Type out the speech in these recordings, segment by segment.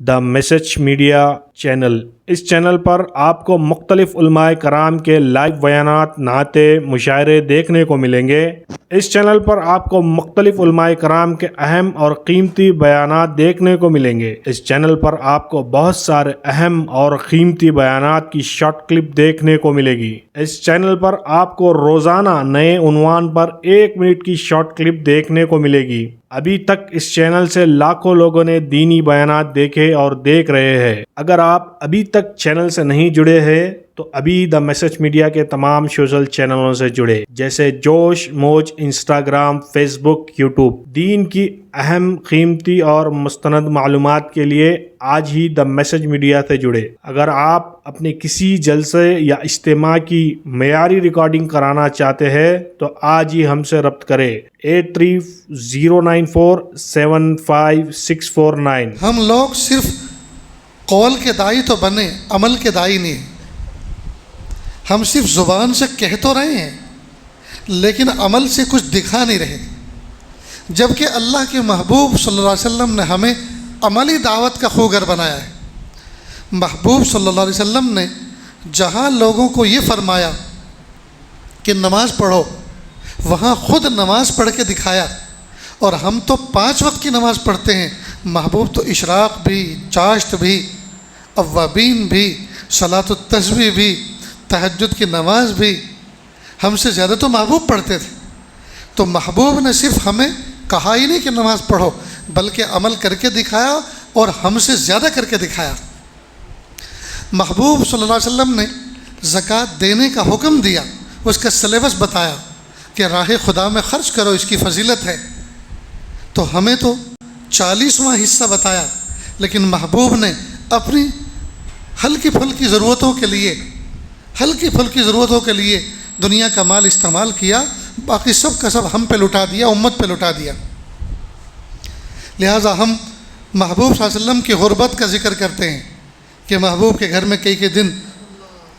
دا message media channel. اس channel پر آپ کو مختلف علماء کرام کے لائیو بیانات، نعتیں، مشاعرے دیکھنے کو ملیں گے۔ اس چینل پر آپ کو مختلف علماء کرام کے اہم اور قیمتی بیانات دیکھنے کو ملیں گے۔ اس چینل پر آپ کو بہت سارے اہم اور قیمتی بیانات کی شارٹ کلپ دیکھنے کو ملے گی۔ اس چینل پر آپ کو روزانہ نئے عنوان پر 1 منٹ کی شارٹ کلپ دیکھنے کو ملے گی۔ ابھی تک اس چینل سے لاکھوں لوگوں نے دینی بیانات دیکھے اور دیکھ رہے ہیں۔ اگر آپ ابھی تک چینل سے نہیں جڑے ہیں تو ابھی دا میسج میڈیا کے تمام سوشل چینلوں سے جڑے، جیسے جوش، موج، انسٹاگرام، فیس بک، یوٹیوب۔ دین کی اہم، قیمتی اور مستند معلومات کے لیے آج ہی دا میسج میڈیا سے جڑے۔ اگر آپ اپنے کسی جلسے یا اجتماع کی معیاری ریکارڈنگ کرانا چاہتے ہیں تو آج ہی ہم سے رابطہ کریں 8309475649۔ ہم لوگ صرف قول کے داعی تو بنے، عمل کے داعی نہیں۔ ہم صرف زبان سے کہہ تو رہے ہیں لیکن عمل سے کچھ دکھا نہیں رہے، جبکہ اللہ کے محبوب صلی اللہ علیہ وسلم نے ہمیں عملی دعوت کا خوگر بنایا ہے۔ محبوب صلی اللہ علیہ وسلم نے جہاں لوگوں کو یہ فرمایا کہ نماز پڑھو، وہاں خود نماز پڑھ کے دکھایا۔ اور ہم تو 5 وقت کی نماز پڑھتے ہیں، محبوب تو اشراق بھی، چاشت بھی، اوابین بھی، صلاۃ التسبیح بھی، تہجد کی نماز بھی، ہم سے زیادہ تو محبوب پڑھتے تھے۔ تو محبوب نے صرف ہمیں کہا ہی نہیں کہ نماز پڑھو، بلکہ عمل کر کے دکھایا اور ہم سے زیادہ کر کے دکھایا۔ محبوب صلی اللہ علیہ وسلم نے زکوٰۃ دینے کا حکم دیا، اس کا سلیبس بتایا کہ راہ خدا میں خرچ کرو، اس کی فضیلت ہے۔ تو ہمیں تو 40واں حصہ بتایا، لیکن محبوب نے اپنی ہلکی پھلکی ضرورتوں کے لیے دنیا کا مال استعمال کیا، باقی سب کا سب ہم پہ لٹا دیا، امت پہ لٹا دیا۔ لہٰذا ہم محبوب صلی اللہ علیہ وسلم کی غربت کا ذکر کرتے ہیں کہ محبوب کے گھر میں کئی دن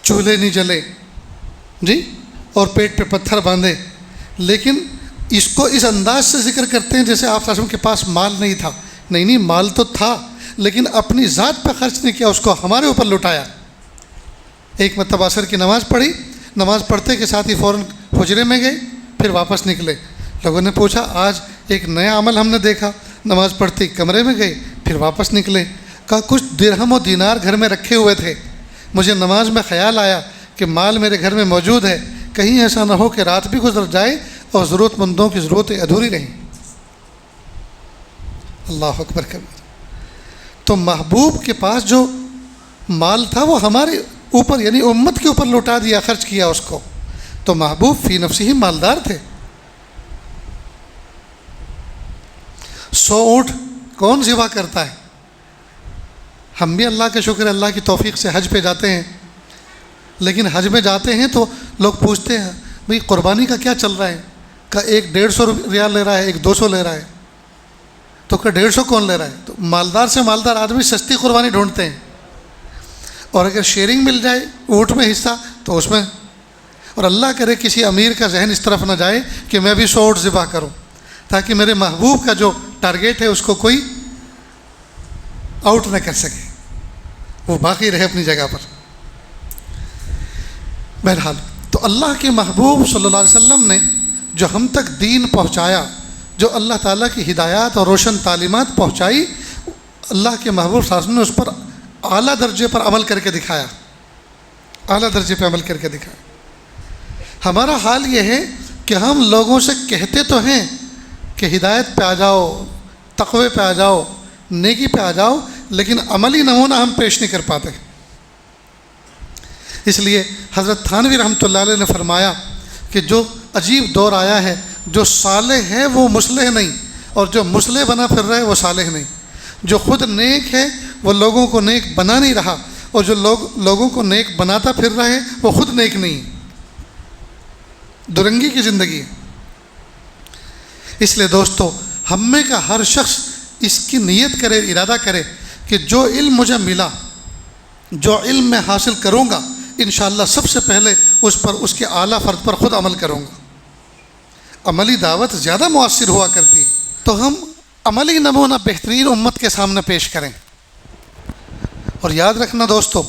چولہے نہیں جلے جی، اور پیٹ پہ پتھر باندھے، لیکن اس کو اس انداز سے ذکر کرتے ہیں جیسے آپ صلی اللہ علیہ وسلم کے پاس مال نہیں تھا۔ نہیں، مال تو تھا، لیکن اپنی ذات پہ خرچ نہیں کیا، اس کو ہمارے اوپر لٹایا۔ ایک مرتبہ عصر کی نماز پڑھی، نماز پڑھتے کے ساتھ ہی فوراً حجرے میں گئے، پھر واپس نکلے۔ لوگوں نے پوچھا آج ایک نیا عمل ہم نے دیکھا، نماز پڑھتے کمرے میں گئے، پھر واپس نکلے۔ کہا کچھ درہم و دینار گھر میں رکھے ہوئے تھے، مجھے نماز میں خیال آیا کہ مال میرے گھر میں موجود ہے، کہیں ایسا نہ ہو کہ رات بھی گزر جائے اور ضرورت مندوں کی ضرورتیں ادھوری رہیں۔ اللہ اکبر کبیر۔ تو محبوب کے پاس جو مال تھا وہ ہمارے اوپر یعنی امت کے اوپر لوٹا دیا، خرچ کیا اس کو۔ تو محبوب فی نفسہ ہی مالدار تھے۔ 100 اونٹ کون ذبح کرتا ہے؟ ہم بھی اللہ کا شکر ہے، اللہ کی توفیق سے حج پہ جاتے ہیں، لیکن حج میں جاتے ہیں تو لوگ پوچھتے ہیں بھئی قربانی کا کیا چل رہا ہے؟ کہ ایک 150 ریال لے رہا ہے، ایک 200 لے رہا ہے، تو کہ 150 کون لے رہا ہے؟ تو مالدار سے مالدار آدمی سستی قربانی ڈھونڈتے ہیں، اور اگر شیئرنگ مل جائے اونٹ میں حصہ تو اس میں، اور اللہ کرے کسی امیر کا ذہن اس طرف نہ جائے کہ میں بھی 100 اونٹ ذبح کروں، تاکہ میرے محبوب کا جو ٹارگیٹ ہے اس کو کوئی آؤٹ نہ کر سکے، وہ باقی رہے اپنی جگہ پر۔ بہرحال تو اللہ کے محبوب صلی اللہ علیہ وسلم نے جو ہم تک دین پہنچایا، جو اللہ تعالیٰ کی ہدایات اور روشن تعلیمات پہنچائی، اللہ کے محبوب صلی اللہ علیہ وسلم نے اس پر اعلیٰ درجے پر عمل کر کے دکھایا، اعلیٰ درجے پہ عمل کر کے دکھایا۔ ہمارا حال یہ ہے کہ ہم لوگوں سے کہتے تو ہیں کہ ہدایت پہ آ جاؤ، تقوی پہ آ جاؤ، نیکی پہ آ جاؤ، لیکن عملی نمونہ ہم پیش نہیں کر پاتے۔ اس لیے حضرت تھانوی رحمۃ اللہ علیہ نے فرمایا کہ جو عجیب دور آیا ہے، جو صالح ہے وہ مصلح نہیں، اور جو مصلح بنا پھر رہا ہے وہ صالح نہیں۔ جو خود نیک ہے وہ لوگوں کو نیک بنا نہیں رہا، اور جو لوگوں کو نیک بناتا پھر رہا ہے وہ خود نیک نہیں۔ درنگی کی زندگی ہے۔ اس لیے دوستو، ہم میں کا ہر شخص اس کی نیت کرے، ارادہ کرے کہ جو علم مجھے ملا، جو علم میں حاصل کروں گا، انشاءاللہ سب سے پہلے اس کے اعلیٰ فرد پر خود عمل کروں گا۔ عملی دعوت زیادہ مؤثر ہوا کرتی ہے، تو ہم عملی نمونہ بہترین امت کے سامنے پیش کریں۔ اور یاد رکھنا دوستو،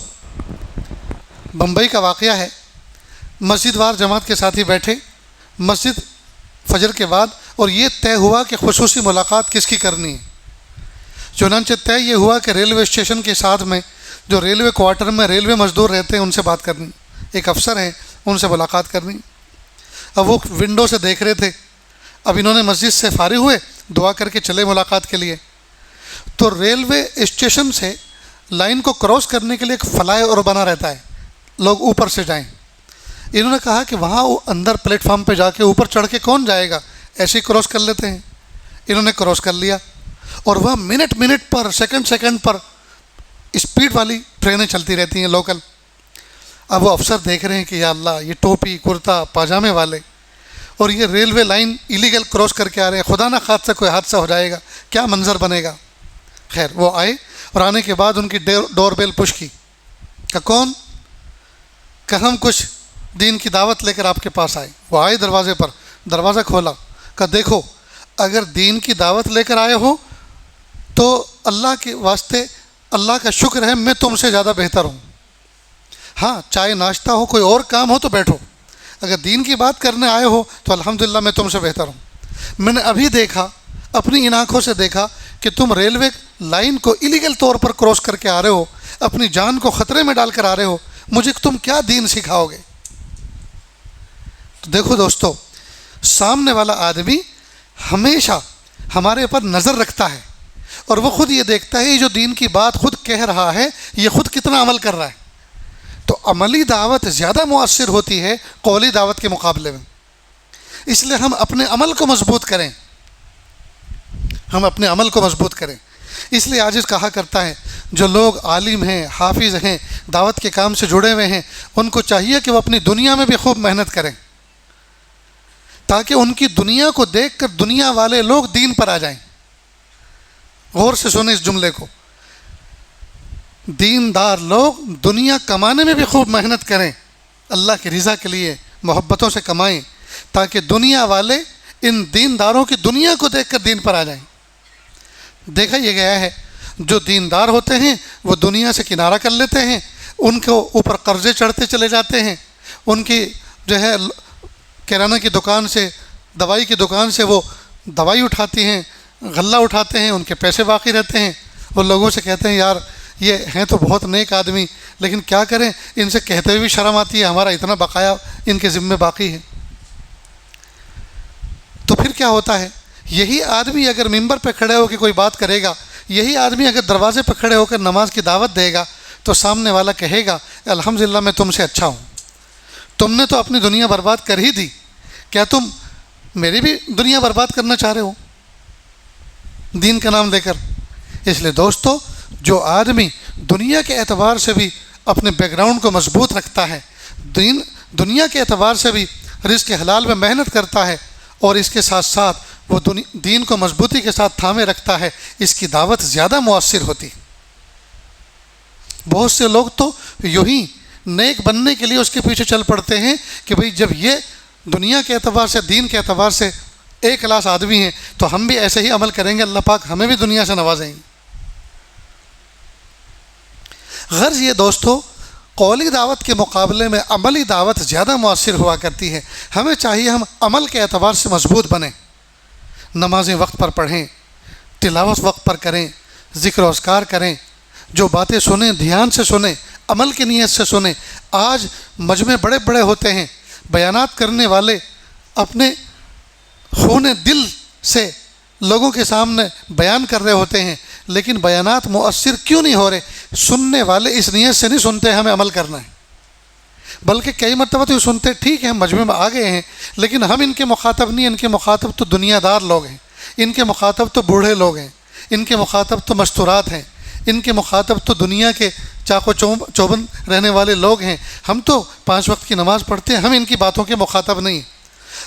بمبئی کا واقعہ ہے، مسجد وار جماعت کے ساتھی بیٹھے مسجد فجر کے بعد، اور یہ طے ہوا کہ خصوصی ملاقات کس کی کرنی ہے۔ چنانچہ طے یہ ہوا کہ ریلوے اسٹیشن کے ساتھ میں جو ریلوے کوارٹر میں ریلوے مزدور رہتے ہیں ان سے بات کرنی، ایک افسر ہیں ان سے ملاقات کرنی۔ اب وہ ونڈو سے دیکھ رہے تھے، اب انہوں نے مسجد سے فارغ ہوئے، دعا کر کے چلے ملاقات کے لیے، تو ریلوے اسٹیشن سے لائن کو کراس کرنے کے لیے ایک فلائی اوور بنا رہتا ہے، لوگ اوپر سے جائیں۔ انہوں نے کہا کہ وہاں اندر پلیٹ فارم پہ جا کے اوپر چڑھ کے کون جائے گا، ایسے ہی کراس کر لیتے ہیں۔ انہوں نے کراس کر لیا، اور وہاں منٹ پر سیکنڈ پر اسپیڈ والی ٹرینیں چلتی رہتی ہیں لوکل۔ اب وہ افسر دیکھ رہے ہیں کہ یا اللہ، یہ ٹوپی کرتا پاجامے والے اور یہ ریلوے لائن ایلیگل کراس کر کے آ رہے ہیں، خدا نہ خواستہ کوئی حادثہ ہو جائے گا، کیا منظر بنے گا۔ خیر وہ آئے، اور آنے کے بعد ان کی ڈور بیل پش کی کہ کون، کہ ہم کچھ دین کی دعوت لے کر آپ کے پاس آئے۔ وہ آئے دروازے پر، دروازہ کھولا، کہ دیکھو اگر دین کی دعوت لے کر آئے ہو تو اللہ کے واسطے اللہ کا شکر ہے، میں تم سے زیادہ بہتر ہوں۔ ہاں چائے ناشتہ ہو، کوئی اور کام ہو تو بیٹھو، اگر دین کی بات کرنے آئے ہو تو الحمدللہ میں تم سے بہتر ہوں۔ میں نے ابھی دیکھا، اپنی ان آنکھوں سے دیکھا کہ تم ریلوے لائن کو ایلیگل طور پر کراس کر کے آ رہے ہو، اپنی جان کو خطرے میں ڈال کر آ رہے ہو، مجھے تم کیا دین سکھاؤ گے۔ تو دیکھو دوستو، سامنے والا آدمی ہمیشہ ہمارے اوپر نظر رکھتا ہے، اور وہ خود یہ دیکھتا ہے یہ جو دین کی بات خود کہہ رہا ہے یہ خود کتنا عمل کر رہا ہے۔ تو عملی دعوت زیادہ مؤثر ہوتی ہے قولی دعوت کے مقابلے میں، اس لیے ہم اپنے عمل کو مضبوط کریں، ہم اپنے عمل کو مضبوط کریں۔ اس لیے عاجز کہا کرتا ہے جو لوگ عالم ہیں، حافظ ہیں، دعوت کے کام سے جڑے ہوئے ہیں، ان کو چاہیے کہ وہ اپنی دنیا میں بھی خوب محنت کریں، تاکہ ان کی دنیا کو دیکھ کر دنیا والے لوگ دین پر آ جائیں۔ غور سے سنیں اس جملے کو، دیندار لوگ دنیا کمانے میں بھی خوب محنت کریں، اللہ کی رضا کے لیے محبتوں سے کمائیں، تاکہ دنیا والے ان دینداروں کی دنیا کو دیکھ کر دین پر آ جائیں۔ دیکھا یہ گیا ہے جو دیندار ہوتے ہیں وہ دنیا سے کنارہ کر لیتے ہیں، ان کو اوپر قرضے چڑھتے چلے جاتے ہیں، ان کی جو ہے کرانہ کی دکان سے، دوائی کی دکان سے وہ دوائی اٹھاتی ہیں، غلہ اٹھاتے ہیں، ان کے پیسے باقی رہتے ہیں۔ وہ لوگوں سے کہتے ہیں یار یہ ہیں تو بہت نیک آدمی، لیکن کیا کریں، ان سے کہتے ہوئے بھی شرم آتی ہے، ہمارا اتنا بقایا ان کے ذمے باقی ہے۔ تو پھر کیا ہوتا ہے، یہی آدمی اگر ممبر پہ کھڑے ہو کے کوئی بات کرے گا، یہی آدمی اگر دروازے پہ کھڑے ہو کر نماز کی دعوت دے گا، تو سامنے والا کہے گا الحمدللہ میں تم سے اچھا ہوں، تم نے تو اپنی دنیا برباد کر ہی دی، کیا تم میری بھی دنیا برباد کرنا چاہ رہے ہو دین کا نام دے کر۔ اس لیے دوستو، جو آدمی دنیا کے اعتبار سے بھی اپنے بیک گراؤنڈ کو مضبوط رکھتا ہے، دنیا کے اعتبار سے بھی رزق حلال میں محنت کرتا ہے، اور اس کے ساتھ ساتھ وہ دین کو مضبوطی کے ساتھ تھامے رکھتا ہے، اس کی دعوت زیادہ مؤثر ہوتی۔ بہت سے لوگ تو یوں ہی نیک بننے کے لیے اس کے پیچھے چل پڑتے ہیں کہ بھئی جب یہ دنیا کے اعتبار سے، دین کے اعتبار سے ایک کلاس آدمی ہیں تو ہم بھی ایسے ہی عمل کریں گے، اللہ پاک ہمیں بھی دنیا سے نوازیں گے۔ غرض یہ دوستو، قولی دعوت کے مقابلے میں عملی دعوت زیادہ مؤثر ہوا کرتی ہے۔ ہمیں چاہیے ہم عمل کے اعتبار سے مضبوط بنیں، نمازیں وقت پر پڑھیں، تلاوت وقت پر کریں، ذکر و اذکار کریں، جو باتیں سنیں دھیان سے سنیں، عمل کی نیت سے سنیں۔ آج مجمع بڑے بڑے ہوتے ہیں، بیانات کرنے والے اپنے خون دل سے لوگوں کے سامنے بیان کر رہے ہوتے ہیں، لیکن بیانات مؤثر کیوں نہیں ہو رہے؟ سننے والے اس نیت سے نہیں سنتے ہمیں عمل کرنا ہے، بلکہ کئی مرتبہ تو یہ سنتے ٹھیک ہے ہم مجمع میں آ گئے ہیں، لیکن ہم ان کے مخاطب نہیں، ان کے مخاطب تو دنیا دار لوگ ہیں، ان کے مخاطب تو بوڑھے لوگ ہیں، ان کے مخاطب تو مستورات ہیں، ان کے مخاطب تو دنیا کے چاق و چوبند رہنے والے لوگ ہیں، ہم تو 5 وقت کی نماز پڑھتے ہیں، ہم ان کی باتوں کے مخاطب نہیں۔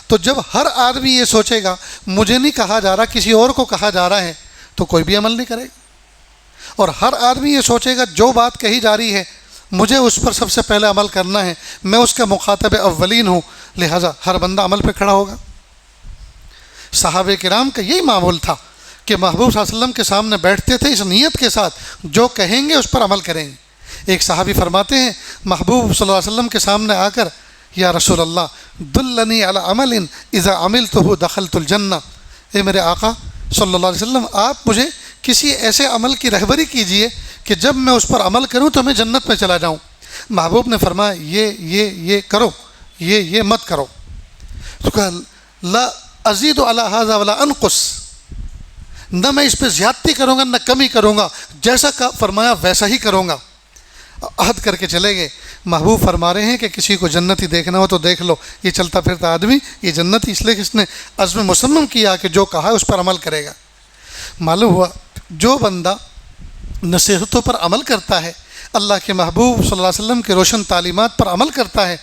تو جب ہر آدمی یہ سوچے گا مجھے نہیں کہا جا رہا کسی اور کو کہا جا رہا ہے، تو کوئی بھی عمل نہیں کرے گا۔ اور ہر آدمی یہ سوچے گا جو بات کہی جا رہی ہے مجھے اس پر سب سے پہلے عمل کرنا ہے، میں اس کا مخاطب اولین ہوں، لہٰذا ہر بندہ عمل پہ کھڑا ہوگا۔ صحابہ کرام کا یہی معمول تھا کہ محبوب صلی اللہ علیہ وسلم کے سامنے بیٹھتے تھے اس نیت کے ساتھ جو کہیں گے اس پر عمل کریں گے۔ ایک صحابی فرماتے ہیں محبوب صلی اللہ علیہ وسلم کے سامنے آ کر یا رسول اللہ دلنی علی عمل اذا عملتہ دخلت الجنہ، اے میرے آقا صلی اللہ علیہ وسلم آپ مجھے کسی ایسے عمل کی رہبری کیجئے کہ جب میں اس پر عمل کروں تو میں جنت میں چلا جاؤں۔ محبوب نے فرمایا یہ کرو، یہ مت کرو۔ تو کہا لا ازید علی ھذا ولا انقص، نہ میں اس پہ زیادتی کروں گا نہ کمی کروں گا، جیسا فرمایا ویسا ہی کروں گا۔ عہد کر کے چلے گئے۔ محبوب فرما رہے ہیں کہ کسی کو جنتی دیکھنا ہو تو دیکھ لو، یہ چلتا پھرتا آدمی یہ جنتی، اس لیے کہ اس نے عزم مصمم کیا کہ جو کہا اس پر عمل کرے گا۔ معلوم ہوا جو بندہ نصیحتوں پر عمل کرتا ہے، اللہ کے محبوب صلی اللہ علیہ وسلم کے روشن تعلیمات پر عمل کرتا ہے،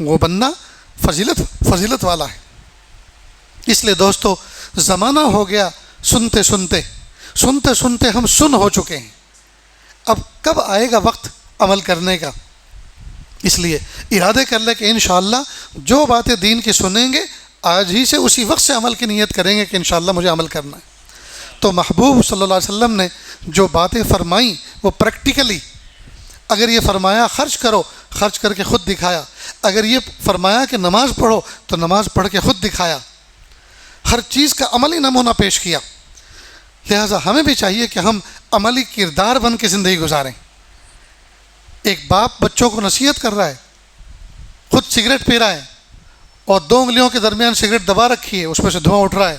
وہ بندہ فضیلت والا ہے۔ اس لیے دوستو زمانہ ہو گیا سنتے سنتے ہم سن ہو چکے ہیں، اب کب آئے گا وقت عمل کرنے کا؟ اس لیے ارادے کر لیں کہ انشاءاللہ جو باتیں دین کی سنیں گے آج ہی سے اسی وقت سے عمل کی نیت کریں گے کہ انشاءاللہ مجھے عمل کرنا ہے۔ تو محبوب صلی اللہ علیہ وسلم نے جو باتیں فرمائیں وہ پریکٹیکلی، اگر یہ فرمایا خرچ کرو، خرچ کر کے خود دکھایا، اگر یہ فرمایا کہ نماز پڑھو تو نماز پڑھ کے خود دکھایا، ہر چیز کا عملی نمونہ پیش کیا۔ لہٰذا ہمیں بھی چاہیے کہ ہم عملی کردار بن کے زندگی گزاریں۔ ایک باپ بچوں کو نصیحت کر رہا ہے، خود سگریٹ پی رہا ہے اور 2 انگلیوں کے درمیان سگریٹ دبا رکھی ہے، اس میں سے دھواں اٹھ رہا ہے،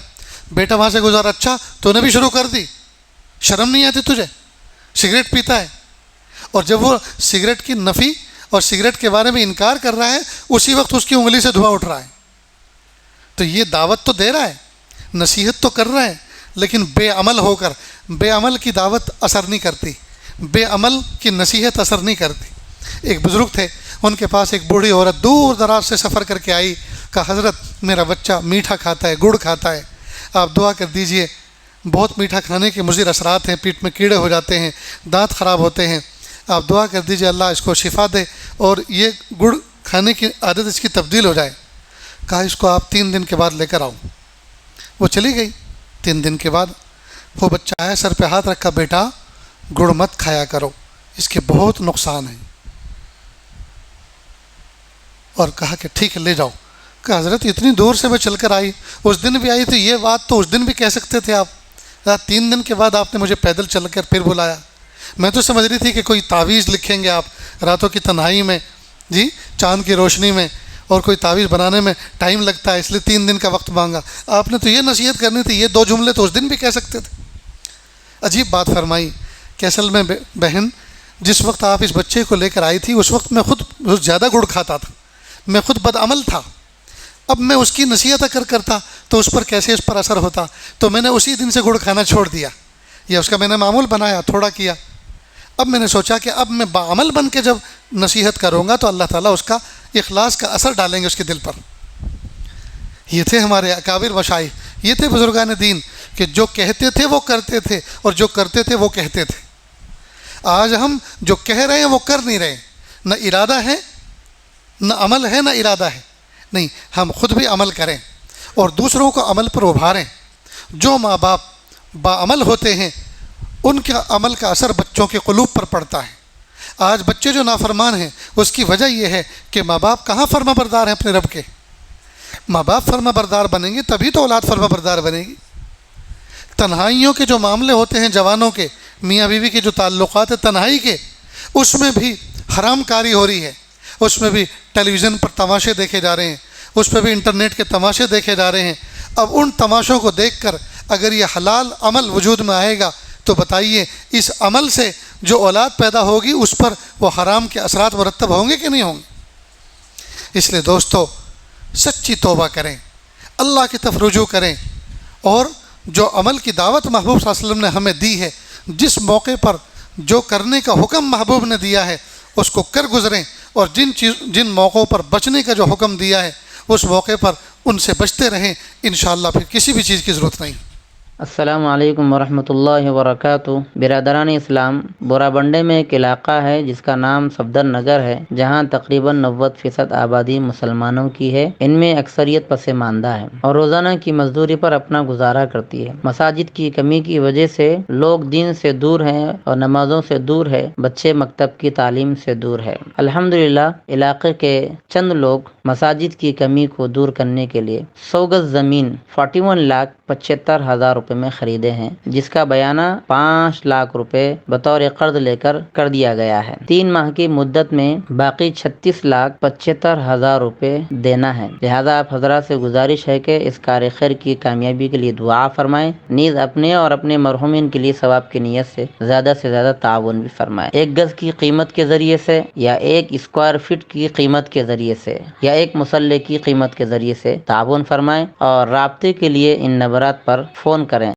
بیٹا وہاں سے گزارا، اچھا تو نے بھی شروع کر دی، شرم نہیں آتی تجھے؟ سگریٹ پیتا ہے، اور جب وہ سگریٹ کی نفی اور سگریٹ کے بارے میں انکار کر رہا ہے اسی وقت اس کی انگلی سے دھواں اٹھ رہا ہے۔ تو یہ دعوت تو دے رہا ہے، نصیحت تو کر رہا ہے، لیکن بے عمل ہو کر، بے عمل کی دعوت اثر نہیں کرتی، بے عمل کی نصیحت اثر نہیں کرتی۔ ایک بزرگ تھے، ان کے پاس ایک بوڑھی عورت دور دراز سے سفر کر کے آئی، کہا حضرت میرا بچہ میٹھا کھاتا ہے، گڑ کھاتا ہے، آپ دعا کر دیجئے، بہت میٹھا کھانے کے مضر اثرات ہیں، پیٹ میں کیڑے ہو جاتے ہیں، دانت خراب ہوتے ہیں، آپ دعا کر دیجئے اللہ اس کو شفا دے اور یہ گڑ کھانے کی عادت اس کی تبدیل ہو جائے۔ کہا اس کو آپ 3 دن کے بعد لے کر آؤ۔ وہ چلی گئی، 3 دن کے بعد وہ بچہ آیا، سر پہ ہاتھ رکھا، بیٹا گڑ مت کھایا کرو، اس کے بہت نقصان ہیں، اور کہا کہ ٹھیک ہے لے جاؤ۔ کہا حضرت اتنی دور سے میں چل کر آئی، اس دن بھی آئی تھی، یہ بات تو اس دن بھی کہہ سکتے تھے آپ، 3 دن کے بعد آپ نے مجھے پیدل چل کر پھر بلایا، میں تو سمجھ رہی تھی کہ کوئی تعویذ لکھیں گے آپ راتوں کی تنہائی میں، جی چاند کی روشنی میں، اور کوئی تعویذ بنانے میں ٹائم لگتا ہے اس لیے 3 دن کا وقت مانگا، آپ نے تو یہ نصیحت کرنی تھی، یہ 2 جملے تو اس دن بھی کہہ سکتے تھے۔ عجیب بات فرمائی کہ اصل میں بہن جس وقت آپ اس بچے کو لے کر آئی تھی اس وقت میں خود زیادہ گڑ کھاتا تھا، میں خود بدعمل تھا، اب میں اس کی نصیحت اگر کرتا تو اس پر کیسے اس پر اثر ہوتا، تو میں نے اسی دن سے گڑ کھانا چھوڑ دیا، یا اس کا میں نے معمول بنایا، تھوڑا کیا۔ اب میں نے سوچا کہ اب میں باعمل بن کے جب نصیحت کروں گا تو اللہ تعالیٰ اس کا اخلاص کا اثر ڈالیں گے اس کے دل پر۔ یہ تھے ہمارے اکابر مشائخ، یہ تھے بزرگان دین کہ جو کہتے تھے وہ کرتے تھے اور جو کرتے تھے وہ کہتے تھے۔ آج ہم جو کہہ رہے ہیں وہ کر نہیں رہے، نہ ارادہ ہے نہ عمل ہے نہ ارادہ ہے، نہیں ہم خود بھی عمل کریں اور دوسروں کو عمل پر ابھاریں۔ جو ماں باپ باعمل ہوتے ہیں ان کا عمل کا اثر بچوں کے قلوب پر پڑتا ہے۔ آج بچے جو نافرمان ہیں اس کی وجہ یہ ہے کہ ماں باپ کہاں فرما بردار ہیں اپنے رب کے۔ ماں باپ فرما بردار بنیں گے تبھی تو اولاد فرما بردار بنے گی۔ تنہائیوں کے جو معاملے ہوتے ہیں جوانوں کے، میاں بیوی کے جو تعلقات ہیں تنہائی کے، اس میں بھی حرام کاری ہو رہی ہے، اس میں بھی ٹیلی ویژن پر تماشے دیکھے جا رہے ہیں، اس پہ بھی انٹرنیٹ کے تماشے دیکھے جا رہے ہیں۔ اب ان تماشوں کو دیکھ کر اگر یہ حلال عمل وجود میں آئے گا تو بتائیے اس عمل سے جو اولاد پیدا ہوگی اس پر وہ حرام کے اثرات مرتب ہوں گے کہ نہیں ہوں گے؟ اس لیے دوستو سچی توبہ کریں، اللہ کی طرف رجوع کریں، اور جو عمل کی دعوت محبوب صلی اللہ علیہ وسلم نے ہمیں دی ہے، جس موقع پر جو کرنے کا حکم محبوب نے دیا ہے اس کو کر گزریں، اور جن موقعوں پر بچنے کا جو حکم دیا ہے اس موقع پر ان سے بچتے رہیں، انشاءاللہ پھر کسی بھی چیز کی ضرورت نہیں۔ السلام علیکم ورحمۃ اللہ وبرکاتہ۔ برادران اسلام، بورا بنڈے میں ایک علاقہ ہے جس کا نام صفدر نگر ہے، جہاں تقریباً 90% آبادی مسلمانوں کی ہے۔ ان میں اکثریت پسماندہ ہے اور روزانہ کی مزدوری پر اپنا گزارا کرتی ہے۔ مساجد کی کمی کی وجہ سے لوگ دین سے دور ہیں اور نمازوں سے دور ہے، بچے مکتب کی تعلیم سے دور ہے۔ الحمدللہ علاقے کے چند لوگ مساجد کی کمی کو دور کرنے کے لیے 100 گز زمین 41,75,000 روپے میں خریدے ہیں، جس کا بیانہ 5 لاکھ روپے بطور قرض لے کر دیا گیا ہے۔ 3 ماہ کی مدت میں باقی 36,75,000 روپے دینا ہے۔ لہذا آپ حضرات سے گزارش ہے کہ اس کار خیر کی کامیابی کے لیے دعا فرمائیں، نیز اپنے اور اپنے مرحومین کے لیے ثواب کی نیت سے زیادہ تعاون بھی فرمائیں۔ 1 گز کی قیمت کے ذریعے سے یا 1 اسکوائر فٹ کی قیمت کے ذریعے سے یا 1 مسلح کی قیمت کے ذریعے سے تعاون فرمائیں اور رابطے کے لیے ان نمبرات پر فون کریں۔